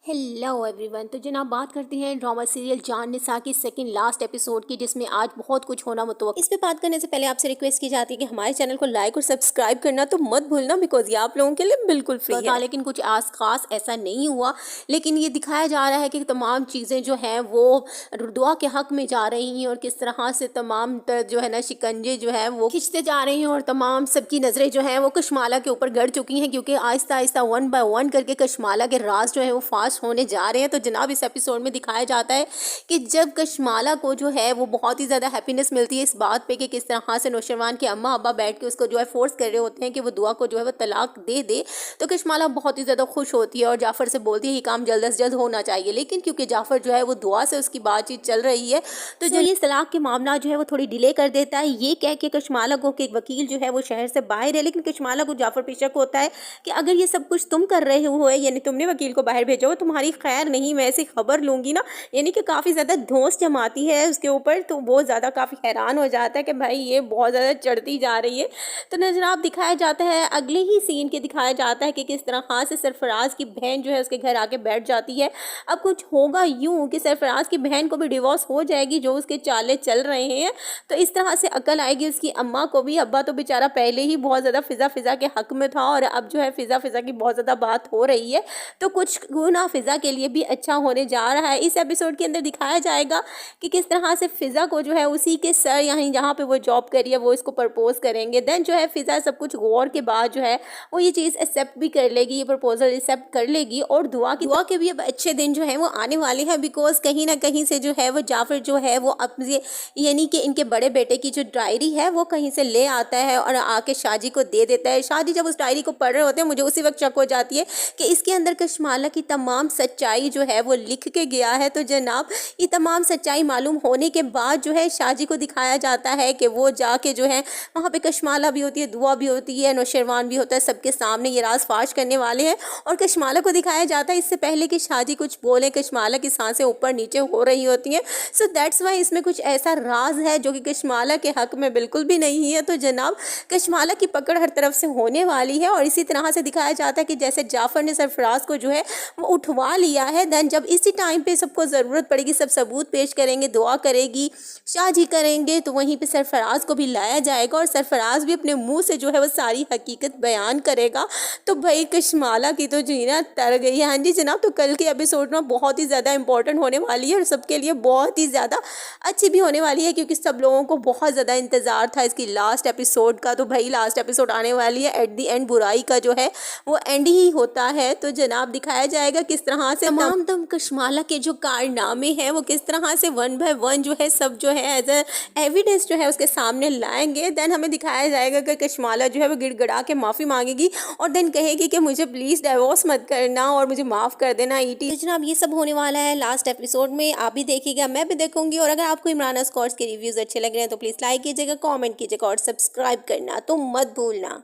Hello everyone. तो जनाब बात करते हैं ड्रामा सीरियल जान निसा की सेकंड लास्ट एपिसोड की, जिसमें आज बहुत कुछ होना मुतवक्किल। इस पे बात करने से पहले आपसे रिक्वेस्ट की जाती है कि हमारे चैनल को लाइक और सब्सक्राइब करना तो मत भूलना, बिकॉज ये आप लोगों के लिए बिल्कुल फ्री है। लेकिन कुछ खास ऐसा नहीं हुआ, लेकिन ये दिखाया जा रहा है कि तमाम चीज़ें जो हैं वो रुदवा के हक में जा रही हैं और किस तरह से तमाम जो है ना शिकंजे जो है वो खिंचते जा रहे हैं और तमाम सबकी नज़रें जो हैं वो कशमाला के ऊपर गड़ चुकी हैं, क्योंकि आहिस्ता आहिस्ता 1 बाय 1 करके कशमाला के राज जो है वो फाश होने जा रहे हैं। तो जनाब इस एपिसोड में दिखाया जाता है कि जब कशमाला को जो है वो बहुत ही ज़्यादा हैप्पीनेस मिलती है इस बात पे कि किस तरह से नौशरवान के अम्मा अब्बा बैठ के उसको जो है फोर्स कर रहे होते हैं कि वो दुआ को जो है वो तलाक दे दे, तो कशमाला बहुत ही ज़्यादा खुश होती है और जाफ़र से बोलती है ये काम जल्द से जल्द होना चाहिए। लेकिन क्योंकि जाफ़र जो है वो दुआ से उसकी बातचीत चल रही है, तो जो ये तलाक के मामला जो है वो थोड़ी डिले कर देता है, ये कह के कशमाला को कि एक वकील जो है वो शहर से बाहर है। लेकिन कशमाला को जाफ़र पे शक होता है कि अगर ये सब कुछ तुम कर रहे हो, यानी तुमने वकील को बाहर भेजा हो, तुम्हारी खैर नहीं, मैं ऐसी खबर लूँगी ना, यानी कि काफ़ी ज़्यादा धौंस जमाती है उसके ऊपर। तो वो ज़्यादा काफ़ी हैरान हो जाता है कि भाई ये बहुत ज़्यादा चढ़ती जा रही है। तो ना जनाब दिखाया जाता है अगले ही सीन के दिखाया जाता है कि किस तरह से सरफराज की बहन जो है उसके घर आके बैठ जाती है। अब कुछ होगा यूँ कि सरफराज की बहन को भी डिवोर्स हो जाएगी जो उसके चाले चल रहे हैं, तो इस तरह से अकल आएगी उसकी अम्मा को भी। अब्बा तो बेचारा पहले ही बहुत ज़्यादा फ़िज़ा के हक में था और अब जो है फ़िज़ा की बहुत ज़्यादा बात हो रही है, तो कुछ गुना फ़िज़ा के लिए भी अच्छा होने जा रहा है। इस एपिसोड के अंदर दिखाया जाएगा कि किस तरह से फ़िज़ा को जो है उसी के सर यहाँ जहाँ पे वो जॉब करी है वो इसको प्रपोज करेंगे। देन जो है फ़िज़ा सब कुछ गौर के बाद जो है वो ये चीज़ एक्सेप्ट भी कर लेगी, ये प्रपोजल एक्सेप्ट कर लेगी। और दुआ के भी अब अच्छे दिन जो है वो आने वाले हैं, बिकॉज कहीं ना कहीं से जो है वो जाफ़र जो है वो अपने यानी कि इनके बड़े बेटे की जो डायरी है वो कहीं से ले आता है और आके शादी को दे देता है। शादी जब उस डायरी को पढ़ रहे होते हैं, मुझे उसी वक्त शक हो जाती है कि इसके अंदर कशमाला की तमाम सच्चाई जो है वो लिख के गया है। तो जनाब ये तमाम सच्चाई मालूम होने के बाद जो है शाजी को दिखाया जाता है कि वो जाके जो है वहाँ पे कशमाला भी होती है, दुआ भी होती है, नौशरवान भी होता है, सबके सामने ये राज फाश करने वाले हैं। और कशमाला को दिखाया जाता है इससे पहले कि शाजी कुछ बोले, कशमाला की सांसें ऊपर नीचे हो रही होती हैं। सो दैट्स वाई इसमें कुछ ऐसा राज है जो कि कशमाला के हक में बिल्कुल भी नहीं है। तो जनाब कशमाला की पकड़ हर तरफ से होने वाली है और इसी तरह से दिखाया जाता है कि जैसे जाफ़र ने सरफराज को जो है वो उठवा लिया है, देन जब इसी टाइम पे सबको ज़रूरत पड़ेगी, सब सबूत पेश करेंगे, दुआ करेगी, शादी करेंगे, तो वहीं पे सरफराज को भी लाया जाएगा और सरफराज भी अपने मुंह से जो है वो सारी हकीकत बयान करेगा। तो भाई कशमाला की तो जीना तर गई है। हाँ जी जनाब, तो कल के एपिसोड में बहुत ही ज़्यादा इंपॉर्टेंट होने वाली है और सबके लिए बहुत ही ज़्यादा अच्छी भी होने वाली है, क्योंकि सब लोगों को बहुत ज़्यादा इंतज़ार था इसकी लास्ट एपिसोड का। तो भाई लास्ट एपिसोड आने वाली है, एट दी एंड बुराई का जो है वो एंड ही होता है। तो जनाब दिखाया जाएगा किस तरह से तमाम कशमाला के जो कारनामे हैं वो किस तरह से 1 बाय 1 जो है सब जो है एज ए एविडेंस जो है उसके सामने लाएंगे। देन हमें दिखाया जाएगा कि कशमाला जो है वो गिड़गिड़ा के माफ़ी मांगेगी और देन कहेगी कि मुझे प्लीज़ डाइवोर्स मत करना और मुझे माफ़ कर देना ईटी। जनाब ये सब होने वाला है लास्ट एपिसोड में, आप भी देखिएगा, मैं भी देखूंगी। और अगर आपको इमरान स्कॉट्स के रिव्यूज़ अच्छे लग रहे हैं तो प्लीज़ लाइक कीजिएगा, कॉमेंट कीजिएगा और सब्सक्राइब करना तो मत भूलना।